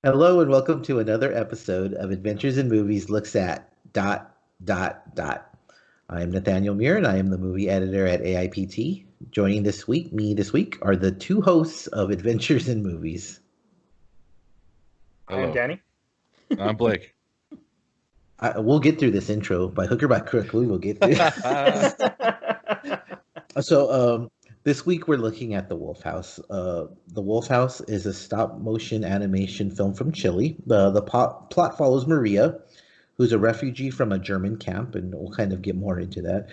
Hello and welcome to another episode of Adventures in Movies Looks at dot. I am Nathaniel Muir and I am the movie editor at AIPT. Joining this week are the two hosts of Adventures in Movies. I am Hello, Danny. I'm Blake. We'll get through this intro by hook or by crook. We will get through. So, this week we're looking at The Wolf House. The Wolf House is a stop motion animation film from Chile. Plot follows Maria, who's a refugee from a German camp, and we'll kind of get more into that.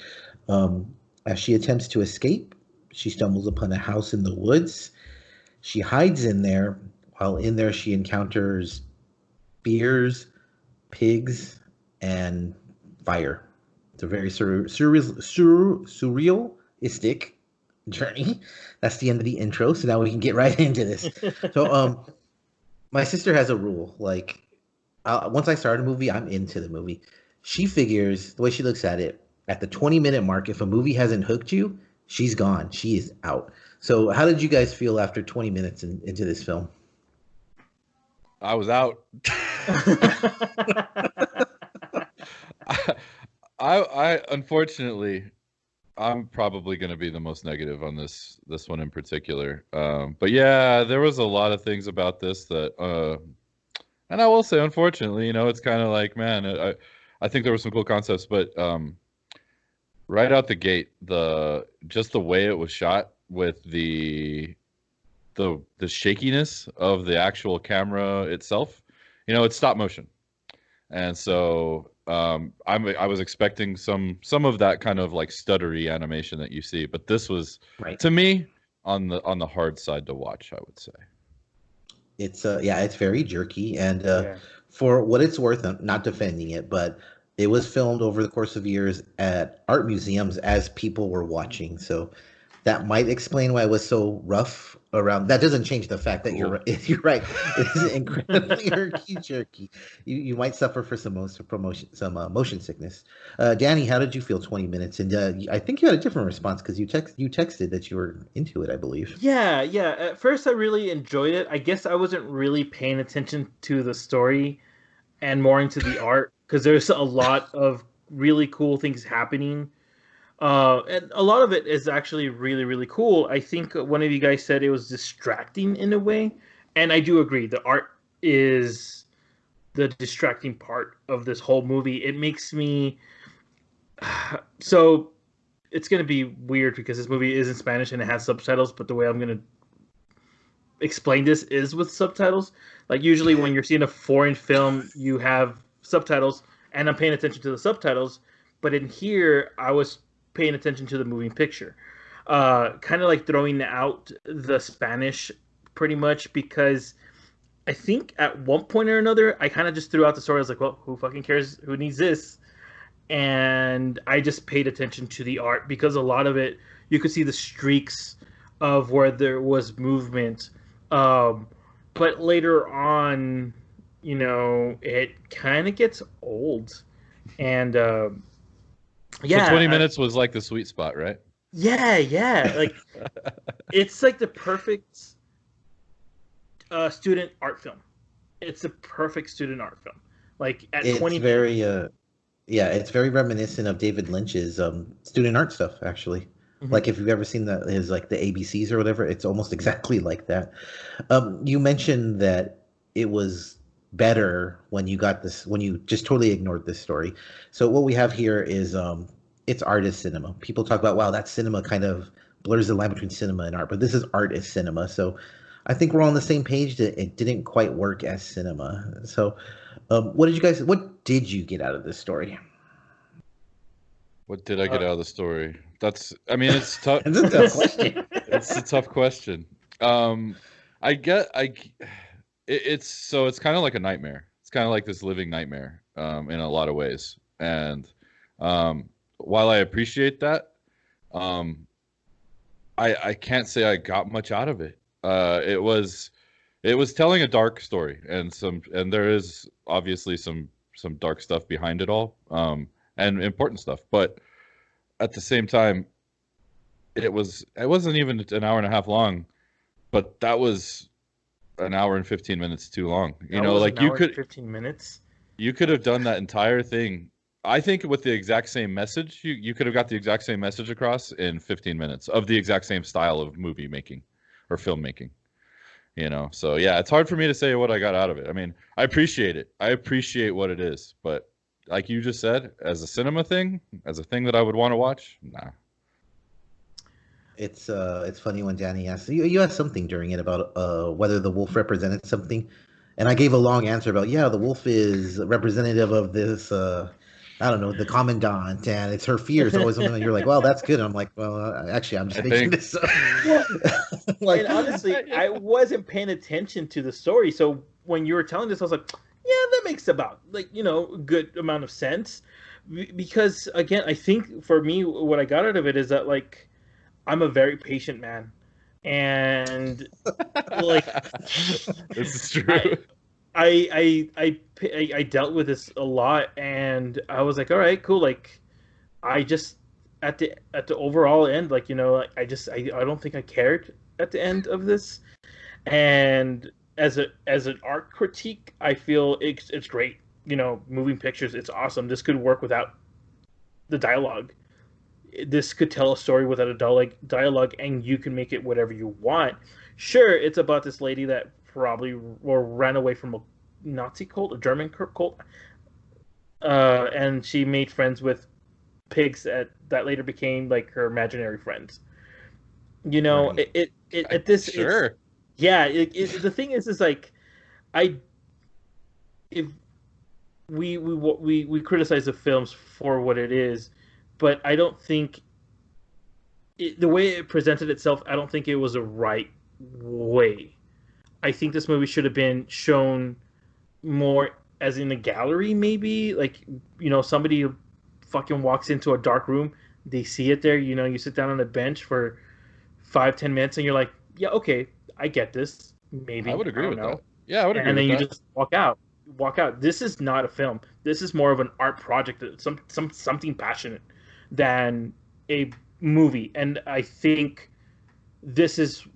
As she attempts to escape, she stumbles upon a house in the woods. She hides in there. While in there, she encounters bears, pigs, and fire. It's a very surrealistic journey. That's the end of the intro. So now we can get right into this. So, my sister has a rule. Like, once I start a movie, I'm into the movie. She figures the way she looks at it at the 20-minute mark. If a movie hasn't hooked you, she's gone. She is out. So, how did you guys feel after 20 minutes into this film? I was out. I unfortunately, I'm probably going to be the most negative on this one in particular. But yeah, there was a lot of things about this that, and I will say, unfortunately, it's kind of like, man, I think there were some cool concepts, but right out the gate, just the way it was shot with the shakiness of the actual camera itself, it's stop motion, and so I was expecting some of that kind of like stuttery animation that you see, but this was, Right. to me, on the hard side to watch, I would say. It's very jerky, and Yeah. for what it's worth, I'm not defending it, but it was filmed over the course of years at art museums as people were watching. So that might explain why it was so rough around. That doesn't change the fact that you're Cool. right. You're right. It is incredibly herky jerky. You might suffer for motion sickness. Danny, how did you feel 20 minutes? And I think you had a different response because you texted that you were into it, I believe. Yeah. At first, I really enjoyed it. I guess I wasn't really paying attention to the story and more into the art because there's a lot of really cool things happening. And a lot of it is actually really, really cool. I think one of you guys said it was distracting in a way, and I do agree. The art is the distracting part of this whole movie. It makes me so it's going to be weird because this movie is in Spanish and it has subtitles, but the way I'm going to explain this is with subtitles. Like usually when you're seeing a foreign film, you have subtitles and I'm paying attention to the subtitles, but in here I was paying attention to the moving picture. Kind of like throwing out the Spanish pretty much because I think at one point or another I kind of just threw out the story. I was like, well, who fucking cares? Who needs this? And I just paid attention to the art because a lot of it you could see the streaks of where there was movement. Um, but later on, it kind of gets old, and So 20 yeah, minutes was like the sweet spot, right? yeah. Like it's like the perfect student art film. It's a perfect student art film. Like at It's 20 minutes. very yeah, it's very reminiscent of David Lynch's student art stuff, actually. Mhm. Like if you've ever seen his like the ABCs or whatever, it's almost exactly like that. You mentioned that it was better when you just totally ignored this story. So what we have here is it's artist cinema. People talk about, wow, that cinema kind of blurs the line between cinema and art, but this is art as cinema. So I think we're all on the same page that it didn't quite work as cinema. So what did you get out of this story? What did I get Uh, out of the story? I mean, it's tough. It's a tough question. It's a tough question. Um, I get, it's kind of like a nightmare. It's kind of like this living nightmare, in a lot of ways. And while I appreciate that, um, I can't say I got much out of it. It was telling a dark story, and there is obviously some dark stuff behind it all, and important stuff. But at the same time, it wasn't even an hour and a half long, but that was an hour and 15 minutes too long. You That know, was like an hour and 15 minutes. you could have done that entire thing. I think with the exact same message, you could have got the exact same message across in 15 minutes of the exact same style of movie making or filmmaking. You know, so yeah, it's hard for me to say what I got out of it. I mean, I appreciate it. I appreciate what it is, but like you just said, as a cinema thing, as a thing that I would want to watch, nah. It's funny when Danny asked you asked something during it about whether the wolf represented something, and I gave a long answer about yeah, the wolf is representative of this I don't know, the commandant, and it's her fears always something. You're like, well, that's good. And I'm like, well, actually, I'm just I making think this up. Well, Like, and honestly, I wasn't paying attention to the story. So when you were telling this, I was like, yeah, that makes about a good amount of sense. Because again, I think for me, what I got out of it is that like I'm a very patient man, and like this is true. I I dealt with this a lot, and I was like, all right, cool. Like I just at the overall end, like like, I don't think I cared at the end of this. And as an art critique, I feel it's great. Moving pictures, it's awesome. This could work without the dialogue. This could tell a story without a dialogue, and you can make it whatever you want. Sure, it's about this lady that probably or ran away from a Nazi cult, a German cult, and she made friends with pigs that later became like her imaginary friends. right. It at this it's Sure. yeah. The thing is like I if we criticize the films for what it is, but I don't think the way it presented itself. I don't think it was the right way. I think this movie should have been shown more as in a gallery, maybe like somebody fucking walks into a dark room, they see it there. You sit down on a bench for 5-10 minutes, and you're like, yeah, okay, I get this. I Maybe would I agree don't with know, that. Yeah, I would agree and then with you that. just walk out. Walk out. This is not a film. This is more of an art project, something passionate than a movie. And I think this is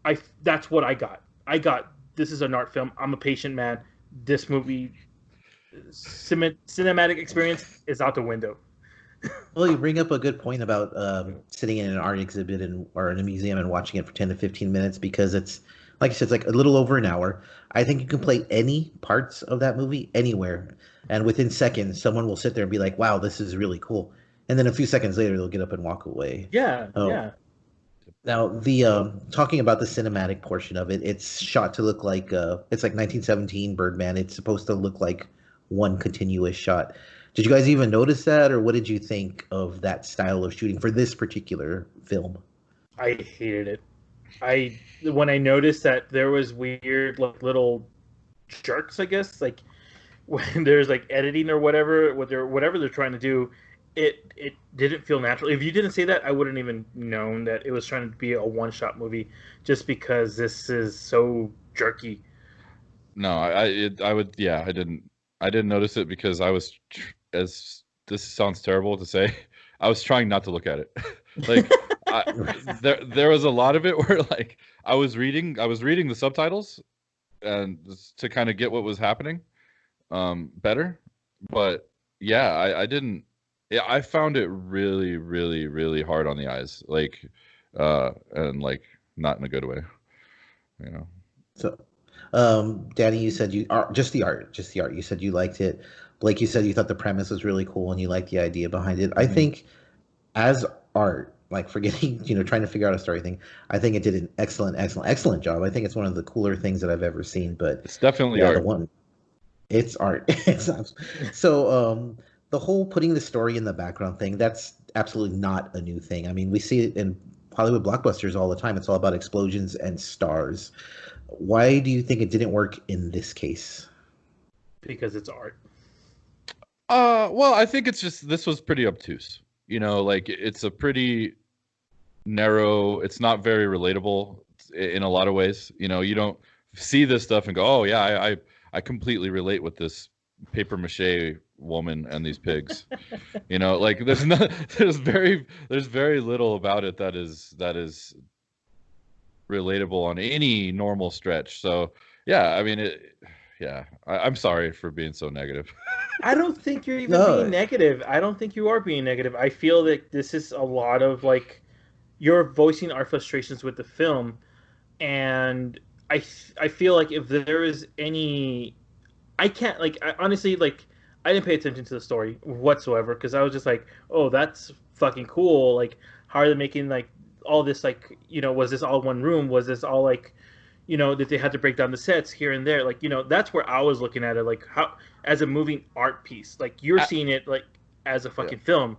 I that's what I got. I got this is an art film. I'm a patient man. This movie cinematic experience is out the window. Well, you bring up a good point about sitting in an art exhibit or in a museum and watching it for 10 to 15 minutes because it's, like I said, it's like a little over an hour. I think you can play any parts of that movie anywhere, and within seconds, someone will sit there and be like, wow, this is really cool. And then a few seconds later, they'll get up and walk away. Yeah, Oh, yeah. now the talking about the cinematic portion of it, it's shot to look like it's like 1917 Birdman. It's supposed to look like one continuous shot. Did you guys even notice that, or what did you think of that style of shooting for this particular film? I hated it. I When I noticed that there was weird like little jerks, I guess, like when there's like editing or whatever they're trying to do, it didn't feel natural. If you didn't say that, I wouldn't even known that it was trying to be a one shot movie, just because this is so jerky. No, I would, yeah, I didn't notice it because I was as this sounds terrible to say, I was trying not to look at it. Like I, there was a lot of it where like I was reading the subtitles and to kind of get what was happening better, but yeah, I didn't, yeah, I found it really really hard on the eyes, like and like not in a good way, you know. So, Danny, you said you art, just the art. You said you liked it. Blake, you said you thought the premise was really cool and you liked the idea behind it. I Mhm. think as art, like forgetting, trying to figure out a story thing, I think it did an excellent job. I think it's one of the cooler things that I've ever seen. But It's definitely yeah, the art. one it's art. So the whole putting the story in the background thing, that's absolutely not a new thing. I mean, we see it in Hollywood blockbusters all the time. It's all about explosions and stars. Why do you think it didn't work in this case? Because it's art. Well, I think it's just this was pretty obtuse. You know, like it's a pretty narrow. It's not very relatable in a lot of ways. You know, you don't see this stuff and go, "Oh yeah, I completely relate with this paper mache woman and these pigs." You know, like there's not there's very little about it that is relatable on any normal stretch. So yeah, I mean, yeah, I'm sorry for being so negative. I don't think you're even being No, negative. I don't think you are being negative. I feel that this is a lot of like you're voicing our frustrations with the film, and I feel like if there is any, I can't like I, honestly like I didn't pay attention to the story whatsoever because I was just like, oh, that's fucking cool. Like, how are they making like all this like was this all one room? Was this all like that they had to break down the sets here and there? Like that's where I was looking at it like how as a moving art piece. Like you're I, seeing it like as a yeah, fucking film,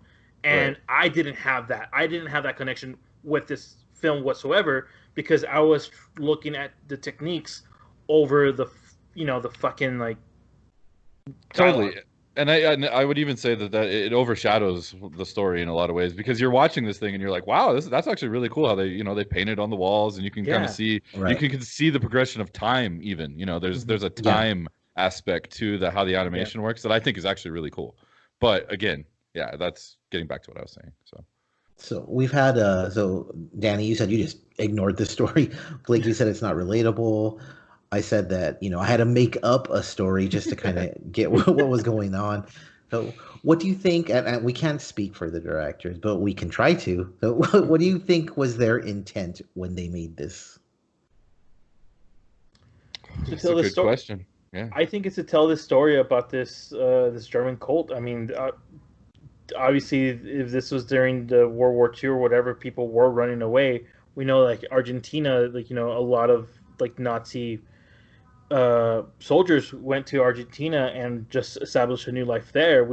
right. and I didn't have that. I didn't have that connection with this film whatsoever because I was looking at the techniques over the fucking like Totally. dialogue. And I would even say that it overshadows the story in a lot of ways because you're watching this thing and you're like, wow, that's actually really cool how they painted on the walls and you can kind of Yeah. see right. can see the progression of time even. There's a Yeah. time aspect to how the Yeah. animation works that I think is actually really cool. But again, yeah, that's getting back to what I was saying. So So we've had so Danny, you said you just ignored the story. Blake, you said it's not relatable. I said that, I had to make up a story just to kind of get what was going on. So what do you think, and we can't speak for the directors, but we can try to. So what do you think was their intent when they made this? To it's a tell the good story, question. Yeah. I think it's to tell this story about this German cult. I mean, obviously, if this was during the World War II or whatever, people were running away. We know like Argentina, like a lot of like Nazi soldiers went to Argentina and just established a new life there.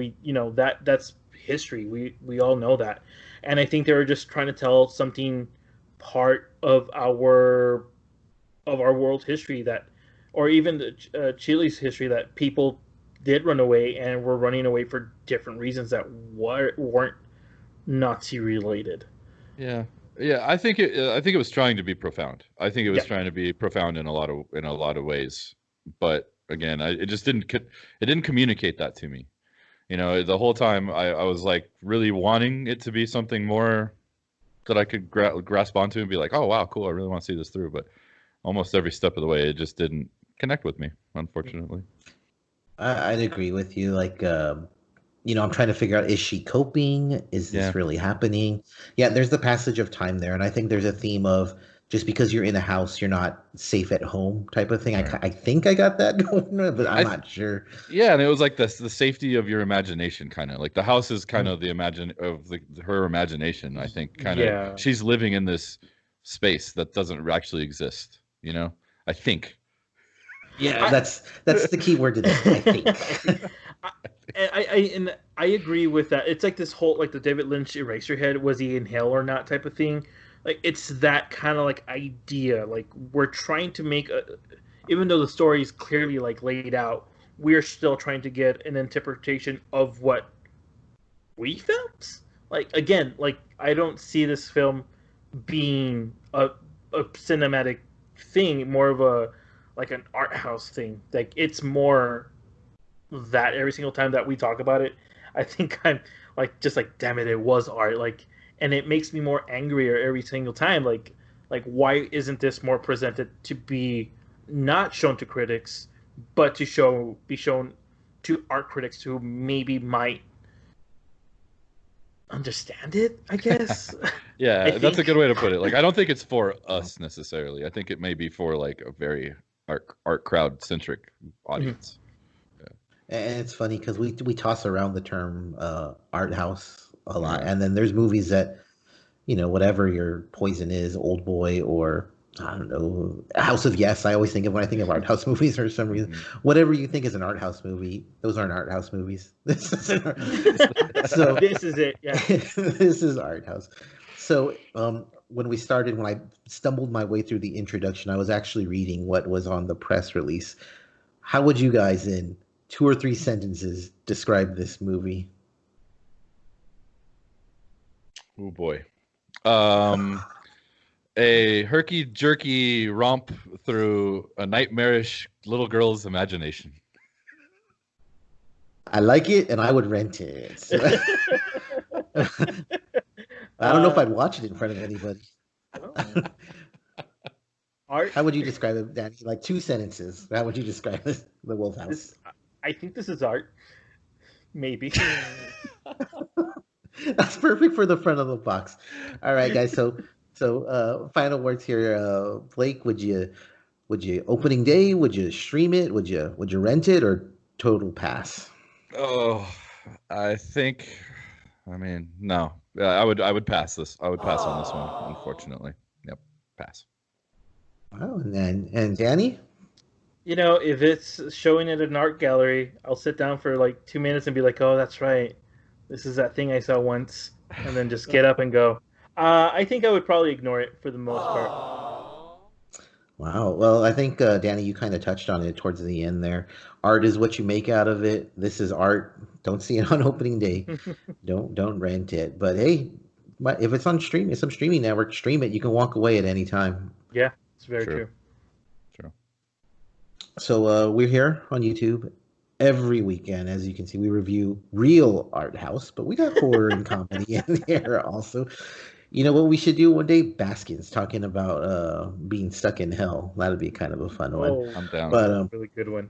That's history. We all know that, and I think they were just trying to tell something part of our world history that, or even Chile's history that people did run away and were running away for different reasons that weren't Nazi related. Yeah. Yeah, I think it was trying to be profound. I think it was Yeah, trying to be profound in a lot of ways. But again, it just didn't communicate that to me. The whole time I was like really wanting it to be something more that I could grasp onto and be like, "Oh, wow, cool. I really want to see this through." But almost every step of the way it just didn't connect with me, unfortunately. I'd agree with you. Like, I'm trying to figure out, is she coping? Is Yeah. this really happening? Yeah, there's the passage of time there, and I think there's a theme of just because you're in a house, you're not safe at home type of thing. Right. I think I got that going on, but I'm I not sure. Yeah, and it was like the safety of your imagination, kind of like the house is kind Mm. of the imagine of her imagination. I think kind of yeah. she's living in this space that doesn't actually exist. I think. Yeah, I, that's the key word to this. I think. I, and I agree with that. It's like this whole like the David Lynch Eraserhead, was he in hell or not type of thing. Like it's that kind of like idea. Like we're trying to make even though the story is clearly like laid out, we're still trying to get an interpretation of what we felt. Like again, like I don't see this film being a cinematic thing, more of a like an art house thing. Like it's more that every single time that we talk about it, I think I'm like just like damn it, it was art. Like, and it makes me more angrier every single time. Like why isn't this more presented to be not shown to critics, but to be shown to art critics who maybe might understand it? I guess. I Yeah, that's a think. good way to put it. Like I don't think it's for us necessarily. I think it may be for like a very art crowd centric Mhm. audience. And it's funny because we toss around the term art house a lot, Yeah. and then there's movies that whatever your poison is, Old Boy, or I don't know, House of Yes. I always think of when I think of art house movies for some reason. Hmm. Whatever you think is an art house movie, those aren't art house movies. This is so. This is it. Yeah. This is art house. So when we started, when I stumbled my way through the introduction, I was actually reading what was on the press release. How would you guys, in 2 or 3 sentences, describe this movie? Oh boy. Um, a herky jerky romp through a nightmarish little girl's imagination. I like it, and I would rent it. So, I don't know if uh, I'd watch it in front of anybody. oh. art. How would you describe it, Danny? Like 2 sentences. How would you describe this, the Wolf House? I think this is art. Maybe. That's perfect for the front of the box. All right, guys. Final words here. Blake, would you opening day? Would you stream it? Would you rent it or total pass? Oh, I think. I mean, no. I would pass this. I would pass on this one. Unfortunately, yep, pass. Wow, and Danny. If it's showing at an art gallery, I'll sit down for like 2 minutes and be like, "Oh, that's right. This is that thing I saw once," and then just get up and go. I think I would probably ignore it for the most part. Wow. Well, I think Danny, you kind of touched on it towards the end there. Art is what you make out of it. This is art. Don't see it on opening day. Don't rent it. But hey, if it's on stream, it's some streaming network. Stream it. You can walk away at any time. Yeah, it's very True. true. So we're here on YouTube every weekend. As you can see, we review real art house, but we got horror and comedy in there also. You know what we should do one day? Baskins talking about being stuck in hell. That'd be kind of a fun one. Oh, I'm down. But really good one.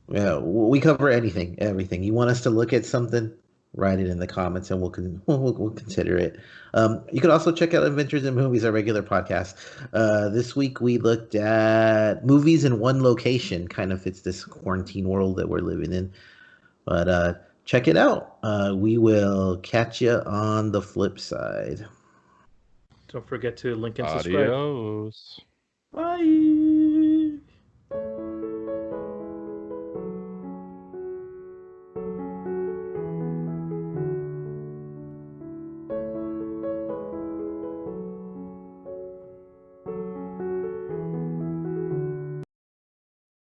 yeah, we cover anything, everything. You want us to look at something? Write it in the comments, and we'll consider it. You can also check out Adventures in Movies, our regular podcast. This week we looked at movies in one location. Kind of fits this quarantine world that we're living in. But check it out. We will catch you on the flip side. Don't forget to link and subscribe. Adios. Bye.